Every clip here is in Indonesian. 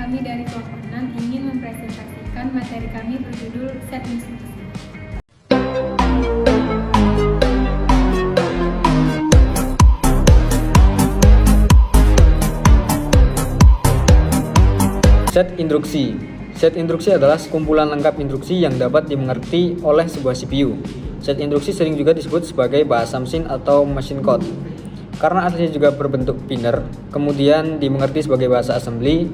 kami dari kelompok 6 ingin mempresentasikan materi kami berjudul set instruksi. Set instruksi. Set instruksi adalah sekumpulan lengkap instruksi yang dapat dimengerti oleh sebuah CPU. Set instruksi sering juga disebut sebagai bahasa mesin atau machine code. Karena aslinya juga berbentuk binary, kemudian dimengerti sebagai bahasa assembly.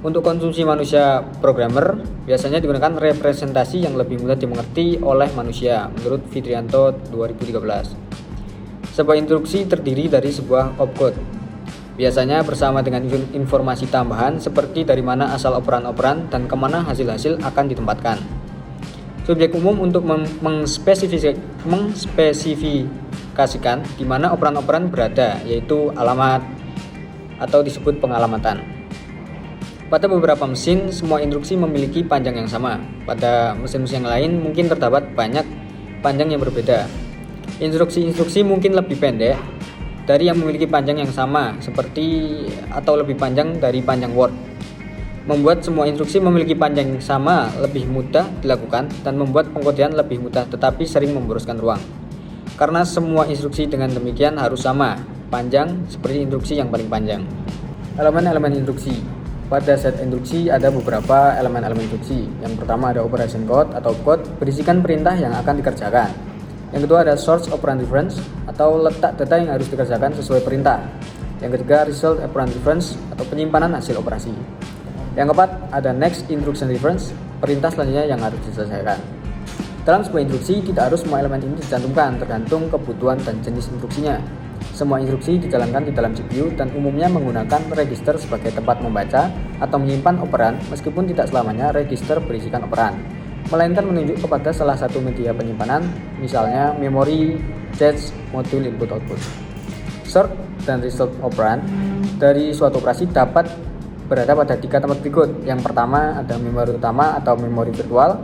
Untuk konsumsi manusia programmer, biasanya digunakan representasi yang lebih mudah dimengerti oleh manusia, menurut Fitrianto 2013. Sebuah instruksi terdiri dari sebuah opcode, biasanya bersama dengan informasi tambahan seperti dari mana asal operan-operan dan kemana hasil-hasil akan ditempatkan. Subjek umum untuk mengspesifikasikan di mana operan-operan berada, yaitu alamat atau disebut pengalamatan. Pada beberapa mesin, semua instruksi memiliki panjang yang sama. Pada mesin-mesin yang lain mungkin terdapat banyak panjang yang berbeda. Instruksi-instruksi mungkin lebih pendek dari yang memiliki panjang yang sama, seperti atau lebih panjang dari panjang Word. Membuat semua instruksi memiliki panjang yang sama lebih mudah dilakukan dan membuat pengkodean lebih mudah, tetapi sering memboroskan ruang. Karena semua instruksi dengan demikian harus sama panjang seperti instruksi yang paling panjang. Elemen-elemen instruksi. Pada set instruksi ada beberapa elemen-elemen instruksi. Yang pertama ada operation code atau code, berisikan perintah yang akan dikerjakan. Yang kedua ada source operand reference atau letak data yang harus dikerjakan sesuai perintah. Yang ketiga result operand reference atau penyimpanan hasil operasi. Yang keempat ada next instruction reference, perintah selanjutnya yang harus diselesaikan. Dalam sebuah instruksi tidak harus semua elemen ini dicantumkan, tergantung kebutuhan dan jenis instruksinya. Semua instruksi dijalankan di dalam CPU dan umumnya menggunakan register sebagai tempat membaca atau menyimpan operan, meskipun tidak selamanya register berisikan operan, melainkan menunjuk kepada salah satu media penyimpanan, misalnya memori, cache, modul input-output. Sort dan result operand dari suatu operasi dapat berada pada 3 tempat berikut. Yang pertama ada memori utama atau memori virtual,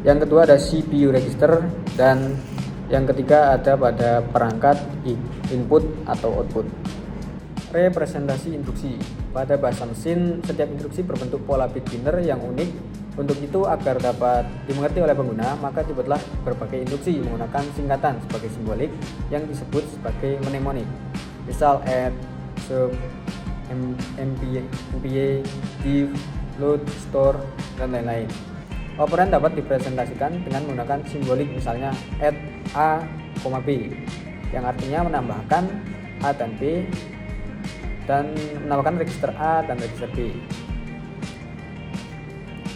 yang kedua ada CPU register, dan yang ketiga ada pada perangkat input atau output. Representasi instruksi. Pada bahasa mesin, setiap instruksi berbentuk pola bit binary yang unik. Untuk itu, agar dapat dimengerti oleh pengguna, maka dibuatlah berbagai instruksi menggunakan singkatan sebagai simbolik yang disebut sebagai mnemonik. Misal add, sub, mpa, div, load, store, dan lain-lain. Operan dapat dipresentasikan dengan menggunakan simbolik, misalnya add a, b, yang artinya menambahkan a dan b, dan menambahkan register a dan register b.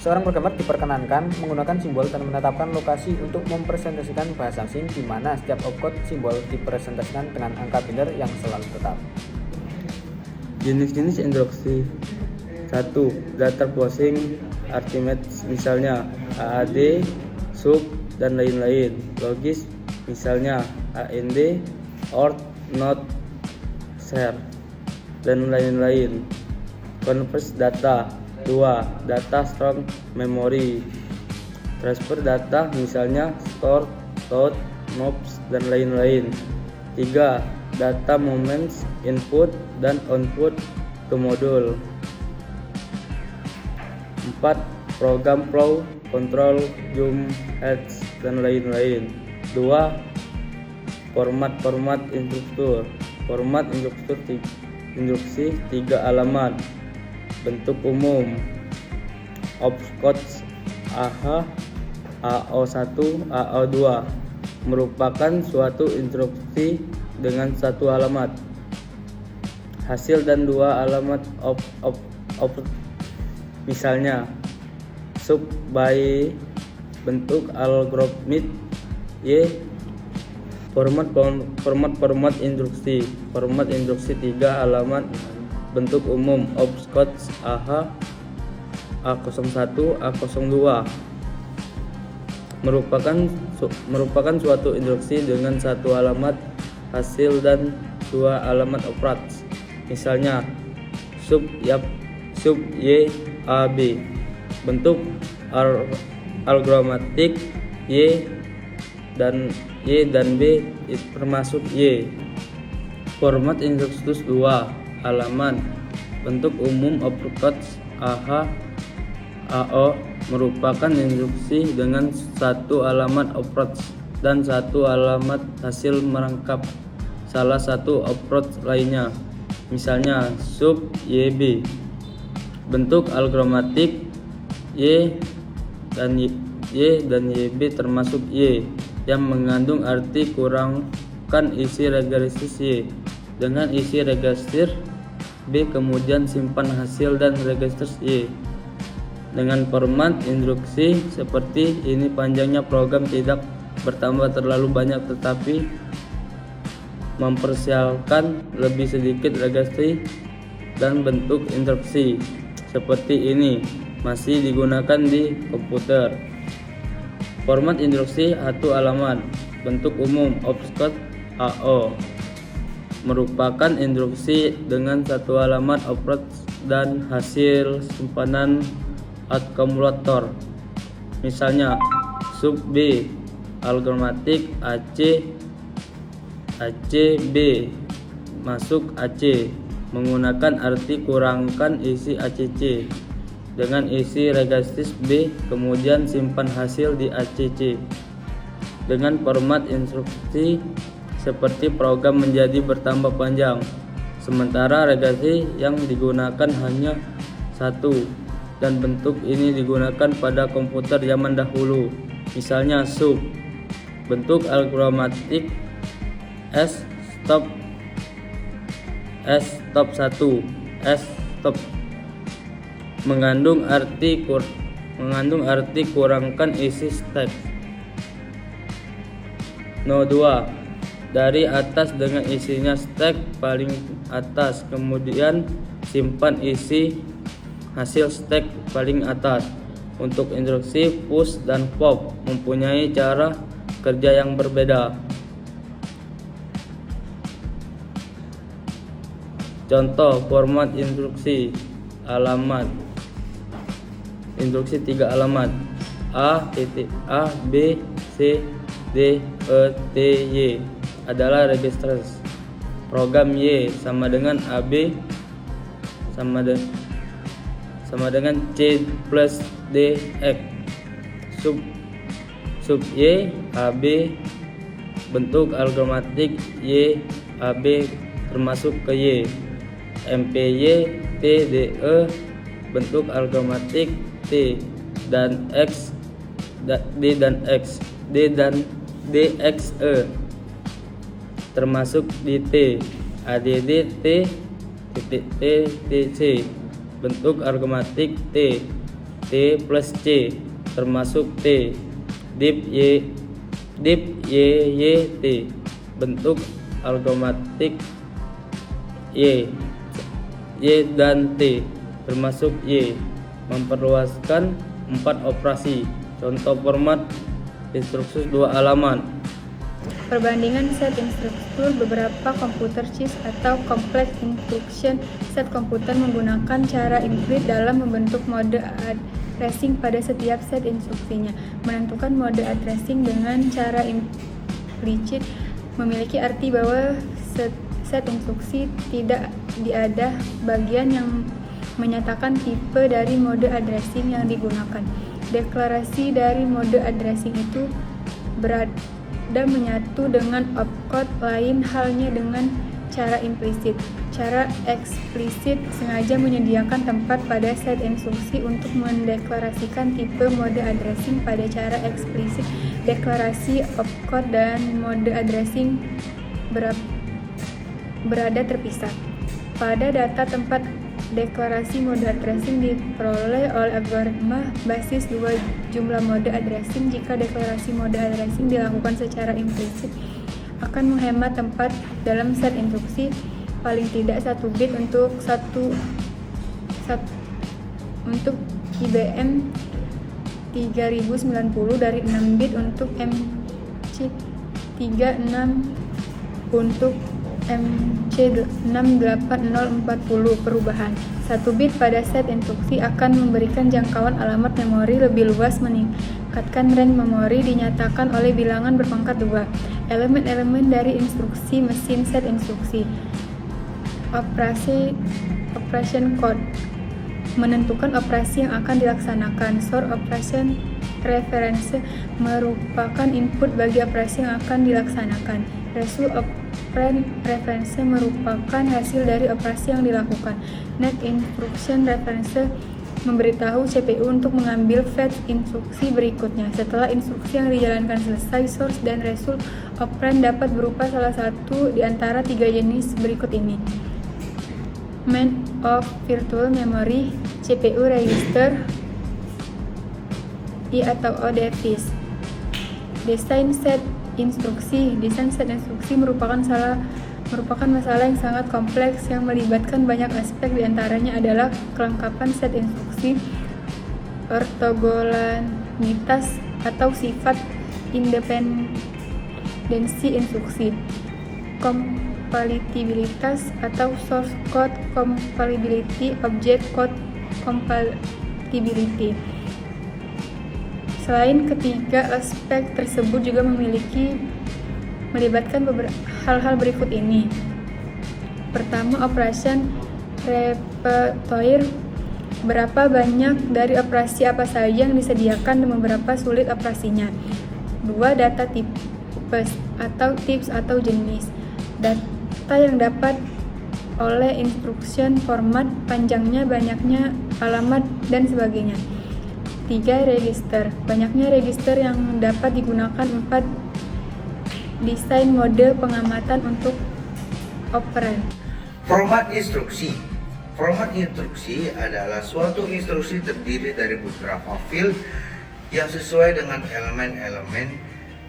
Seorang programmer diperkenankan menggunakan simbol dan menetapkan lokasi untuk mempresentasikan bahasa mesin, di mana setiap opcode simbol dipresentasikan dengan angka binary yang selalu tetap. Jenis-jenis instruksi. 1. Data processing arithmetic, misalnya AAD, sub, dan lain-lain. Logis, misalnya AND, OR, NOT, share, dan lain-lain. Convert data. 2. Data from memory. Transfer data, misalnya store, load, moves, dan lain-lain. 3. Data moments, input dan output ke modul. 4. Program flow, control, zoom, heads, dan lain-lain. 2. Format instruktur. Format instruksi 3 alamat. Bentuk umum. Opcodes AH, AO1, AO2 merupakan suatu instruksi dengan satu alamat. Hasil dan 2 alamat output, misalnya sub by bentuk algoritmik Y. Format instruksi. Format instruksi 3 alamat. Bentuk umum. Opcodes AH, A01, A02 merupakan suatu instruksi dengan satu alamat hasil dan 2 alamat operand, misalnya sub Y AB. Bentuk algoritmik Y dan B termasuk Y. Format instruksi 2 alamat. Bentuk umum opcodes AH AO merupakan instruksi dengan satu alamat approach dan satu alamat hasil merangkap salah satu approach lainnya. Misalnya sub YB. Bentuk algomatik Y dan YB termasuk Y yang mengandung arti kurangkan isi regresif Y dengan isi regresif B, kemudian simpan hasil dan regresif Y. Dengan format instruksi seperti ini, panjangnya program tidak bertambah terlalu banyak, tetapi mempersiapkan lebih sedikit regresi dan bentuk instruksi seperti ini masih digunakan di komputer. Format instruksi satu alamat. Bentuk umum opcode AO merupakan instruksi dengan satu alamat approach dan hasil simpanan akumulator. Misalnya sub B algomatik AC B masuk AC menggunakan arti kurangkan isi ACC dengan isi regresif B, kemudian simpan hasil di ACC. Dengan format instruksi seperti program menjadi bertambah panjang, sementara regresi yang digunakan hanya satu, dan bentuk ini digunakan pada komputer zaman dahulu. Misalnya sub bentuk algomatik S stop 1 S stop mengandung arti kurangkan isi stack. No 2 dari atas dengan isinya stack paling atas, kemudian simpan isi hasil stack paling atas. Untuk instruksi push dan pop mempunyai cara kerja yang berbeda. Contoh format instruksi alamat. Instruksi 3 alamat A, B, C, D, E, T, Y adalah register. Program Y sama dengan AB sama dengan C plus D X. Sub Y AB bentuk algomatik Y AB termasuk ke Y. MPY TDE bentuk algomatik T dan X D dan X D dan DXE termasuk di T. ADD T TC bentuk algomatik T plus C termasuk T. Dip YYT bentuk algomatik Y dan T termasuk Y. Memperluaskan 4 operasi. Contoh format instruksi 2 alamat. Perbandingan set instruktur beberapa komputer CISC atau Complex Instruction Set komputer menggunakan cara implicit dalam membentuk mode addressing pada setiap set instruksinya. Menentukan mode addressing dengan cara implicit memiliki arti bahwa set instruksi tidak ada bagian yang menyatakan tipe dari mode addressing yang digunakan. Deklarasi dari mode addressing itu berada menyatu dengan opcode, lain halnya dengan cara implisit. Cara eksplisit sengaja menyediakan tempat pada set instruksi untuk mendeklarasikan tipe mode addressing. Pada cara eksplisit, deklarasi opcode dan mode addressing berada terpisah. Pada data tempat deklarasi mode addressing diperoleh oleh algoritma basis 2 jumlah mode addressing. Jika deklarasi mode addressing dilakukan secara implisit, akan menghemat tempat dalam set instruksi paling tidak 1 bit untuk IBM 3090 dari 6 bit untuk MC36 untuk MC68040. Perubahan 1 bit pada set instruksi akan memberikan jangkauan alamat memori lebih luas. Meningkatkan range memori dinyatakan oleh bilangan berpangkat 2. Elemen-elemen dari instruksi mesin set instruksi. Operation code. menentukan operasi yang akan dilaksanakan. Source operation reference merupakan input bagi operasi yang akan dilaksanakan. Result operand reference merupakan hasil dari operasi yang dilakukan. Next instruction reference memberitahu CPU untuk mengambil fetch instruksi berikutnya. Setelah instruksi yang dijalankan selesai, source dan result operand dapat berupa salah satu di antara 3 jenis berikut ini. Main of virtual memory, CPU register, I atau O device. Design set instruksi merupakan masalah yang sangat kompleks yang melibatkan banyak aspek, diantaranya adalah kelengkapan set instruksi, ortogolanitas atau sifat independensi instruksi, compatibilitas atau source code compatibility, object code compatibility. Selain ketiga aspek tersebut juga melibatkan hal-hal berikut ini. Pertama, operation repertoire. Berapa banyak dari operasi apa saja yang disediakan dan beberapa sulit operasinya. 2. Data tipes atau tips atau jenis. Data yang dapat oleh instruction format, panjangnya, banyaknya alamat, dan sebagainya. 3. Register. Banyaknya register yang dapat digunakan. 4. Desain mode pengamatan untuk operan. Format instruksi. Format instruksi adalah suatu instruksi terdiri dari beberapa field yang sesuai dengan elemen-elemen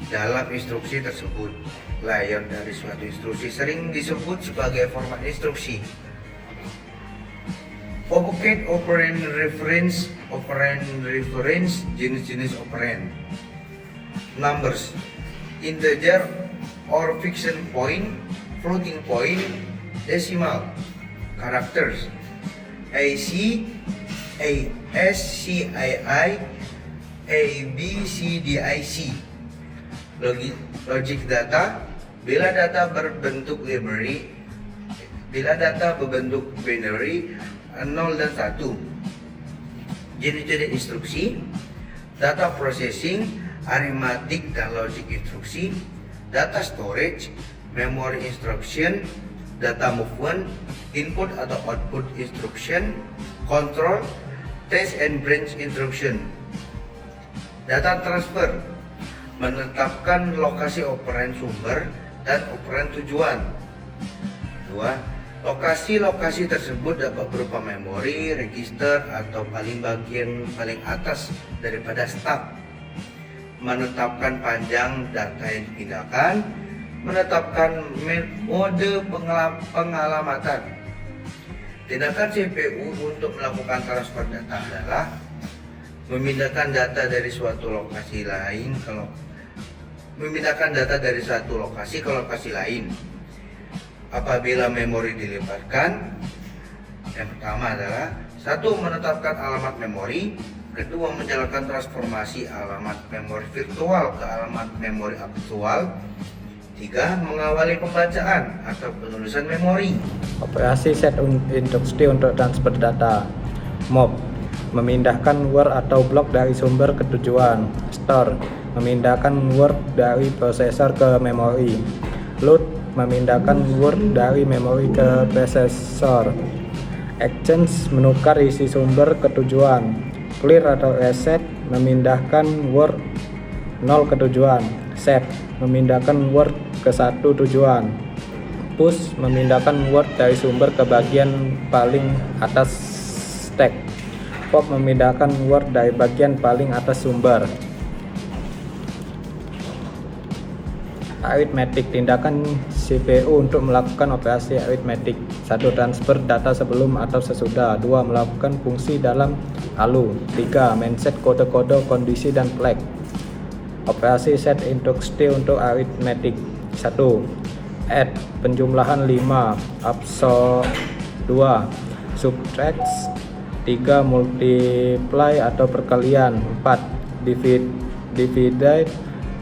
dalam instruksi tersebut. Layout dari suatu instruksi sering disebut sebagai format instruksi. Object operand reference, jenis-jenis operand. Numbers, integer or fixed point, floating point, decimal. Characters, AC, ASCII, ABCDIC. Logic data, bila data berbentuk binary 0 dan 1. Jenis-jenis instruksi, data processing, arithmetic dan logic instruksi, data storage, memory instruction, data movement, input atau output instruction, control, test and branch instruction. Data transfer, menetapkan lokasi operan sumber dan operan tujuan. 2. Lokasi-lokasi tersebut dapat berupa memori, register, atau paling atas daripada stack. Menetapkan panjang data yang dipindahkan, menetapkan mode pengalamatan. Tindakan CPU untuk melakukan transfer data adalah memindahkan data dari suatu lokasi ke lokasi lain. Apabila memori dilibatkan, yang pertama adalah 1. Menetapkan alamat memori. 2. Menjalankan transformasi alamat memori virtual ke alamat memori aktual. 3. Mengawali pembacaan atau penulisan memori. Operasi set instruksi untuk transfer data. Move, memindahkan word atau blok dari sumber ke tujuan. Store, memindahkan word dari prosesor ke memori. Load, memindahkan word dari memori ke prosesor. Exchange, menukar isi sumber ke tujuan. Clear atau reset, memindahkan word 0 ke tujuan. Set, memindahkan word ke satu tujuan. Push, memindahkan word dari sumber ke bagian paling atas stack. Pop, memindahkan word dari bagian paling atas sumber. Arithmetic, tindakan CPU untuk melakukan operasi arithmetic. 1. Transfer data sebelum atau sesudah. 2. Melakukan fungsi dalam ALU. 3. Mindset kode-kode kondisi dan flag. Operasi set instruksi untuk arithmetic. 1. Add, penjumlahan 5. Absorb 2. Subtract 3. Multiply atau perkalian. 4. Divide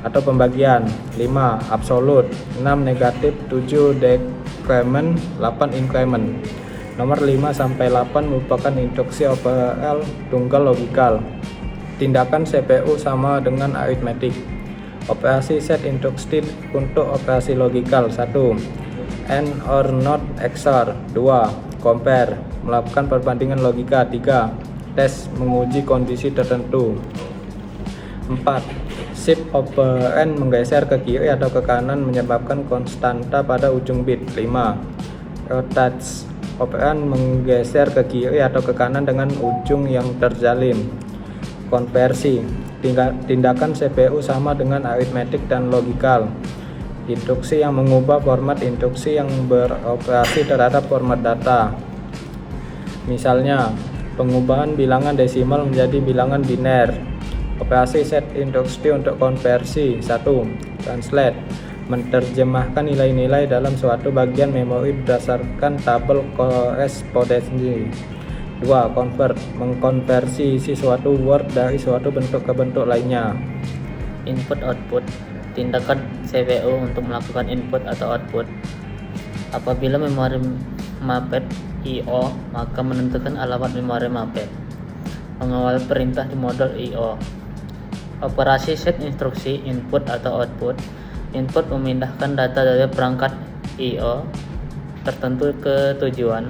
atau pembagian. 5. Absolute. 6. Negatif. 7. Decrement. 8. Increment. Nomor 5 sampai 8 merupakan instruksi OPL tunggal logikal. Tindakan CPU sama dengan aritmetik. Operasi set instruksi untuk operasi logikal. 1. AND or NOT XOR. 2. Compare, melakukan perbandingan logika. 3. Tes, menguji kondisi tertentu. 4. Shift operand menggeser ke kiri atau ke kanan menyebabkan konstanta pada ujung bit. 5. Rotate operand menggeser ke kiri atau ke kanan dengan ujung yang terjalin. Konversi, tindakan CPU sama dengan aritmetik dan logikal. Instruksi yang mengubah format instruksi yang beroperasi terhadap format data. Misalnya, pengubahan bilangan desimal menjadi bilangan biner. Operasi set instruksi untuk konversi. 1. Translate, menerjemahkan nilai-nilai dalam suatu bagian memori berdasarkan tabel korespondensi. 2. Convert, mengkonversi isi suatu word dari suatu bentuk ke bentuk lainnya. Input-output, tindakan CPU untuk melakukan input atau output. Apabila memori mapped I/O, maka menentukan alamat memori mapped. Mengawal perintah di modul I/O. Operasi set instruksi input atau output. Input memindahkan data dari perangkat I/O tertentu ke tujuan.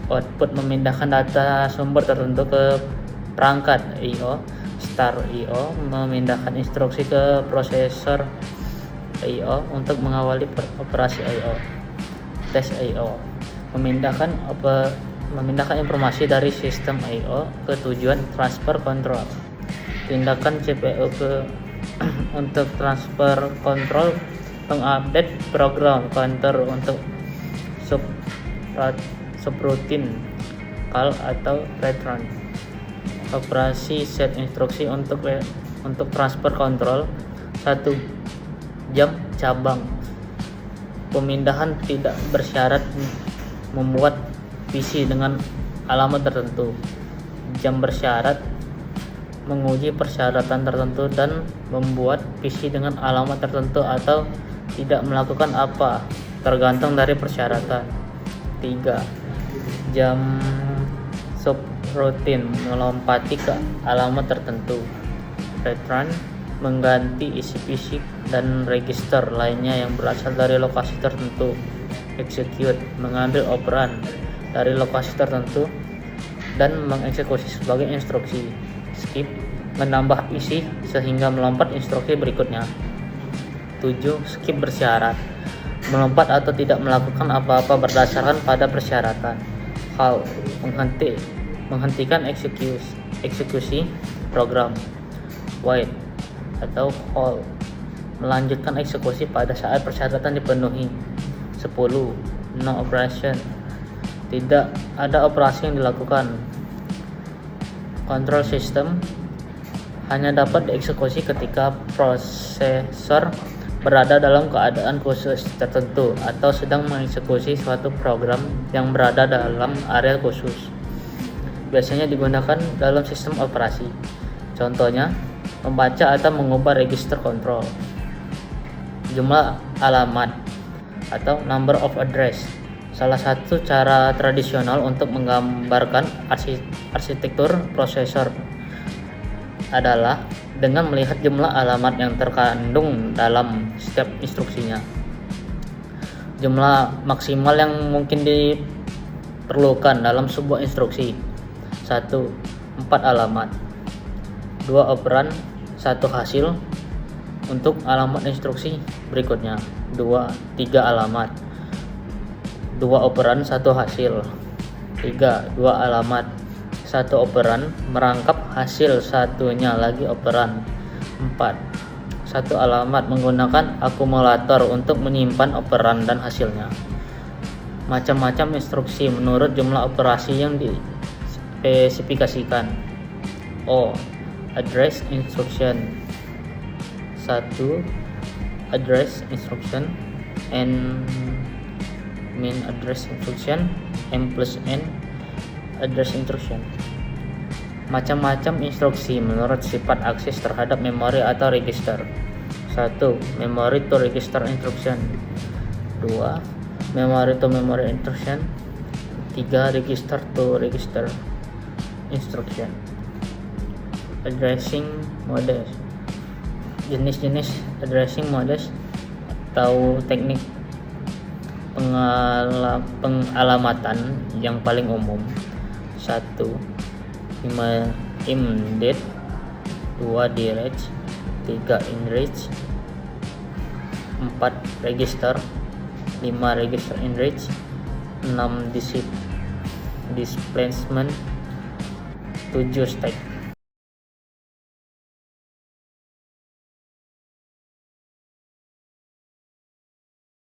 Output memindahkan data sumber tertentu ke perangkat I/O. Start I/O memindahkan instruksi ke prosesor I/O untuk mengawali operasi I/O. Tes I/O memindahkan informasi dari sistem I/O ke tujuan transfer control. Tindakan CPU untuk transfer control, mengupdate program counter untuk subroutine call atau return. Operasi set instruksi untuk transfer control. 1. Jam cabang, pemindahan tidak bersyarat membuat PC dengan alamat tertentu. Jam bersyarat, menguji persyaratan tertentu dan membuat PC dengan alamat tertentu atau tidak melakukan apa, tergantung dari persyaratan. 3. Jam subroutine, melompati ke alamat tertentu. Return, mengganti isi PC dan register lainnya yang berasal dari lokasi tertentu. Execute, mengambil operan dari lokasi tertentu dan mengeksekusi sebagai instruksi. Skip, menambah PC sehingga melompat instruksi berikutnya. 7. Skip bersyarat, melompat atau tidak melakukan apa-apa berdasarkan pada persyaratan. Halt, menghentikan eksekusi program. Wait atau hold, melanjutkan eksekusi pada saat persyaratan dipenuhi. 10. No operation, tidak ada operasi yang dilakukan. Control system hanya dapat dieksekusi ketika prosesor berada dalam keadaan khusus tertentu atau sedang mengeksekusi suatu program yang berada dalam area khusus. Biasanya digunakan dalam sistem operasi. Contohnya, membaca atau mengubah register kontrol. Jumlah alamat atau number of address. Salah satu cara tradisional untuk menggambarkan arsitektur prosesor adalah dengan melihat jumlah alamat yang terkandung dalam setiap instruksinya. Jumlah maksimal yang mungkin diperlukan dalam sebuah instruksi. 1. 4 alamat. 2 operan, 1 hasil untuk alamat instruksi berikutnya. 2. 3 alamat. 2 operan, 1 hasil. 3. 2 alamat, 1 operan merangkap hasil satunya lagi operan. 4. 1 alamat menggunakan akumulator untuk menyimpan operan dan hasilnya. Macam-macam instruksi menurut jumlah operasi yang dispesifikasikan. O. Address instruction. 1. Address instruction. N min address instruction. M plus N address instruction. Macam-macam instruksi menurut sifat akses terhadap memori atau register. 1. Memory to register instruction. 2. Memory to memory instruction. 3. Register to register instruction. Addressing modes. Jenis-jenis addressing modes atau teknik pengalamatan yang paling umum. 1. Indent. 2. Direct. 3. Enrich. 4. Register. 5. Register enrich. 6. Displacement. 7. Stack.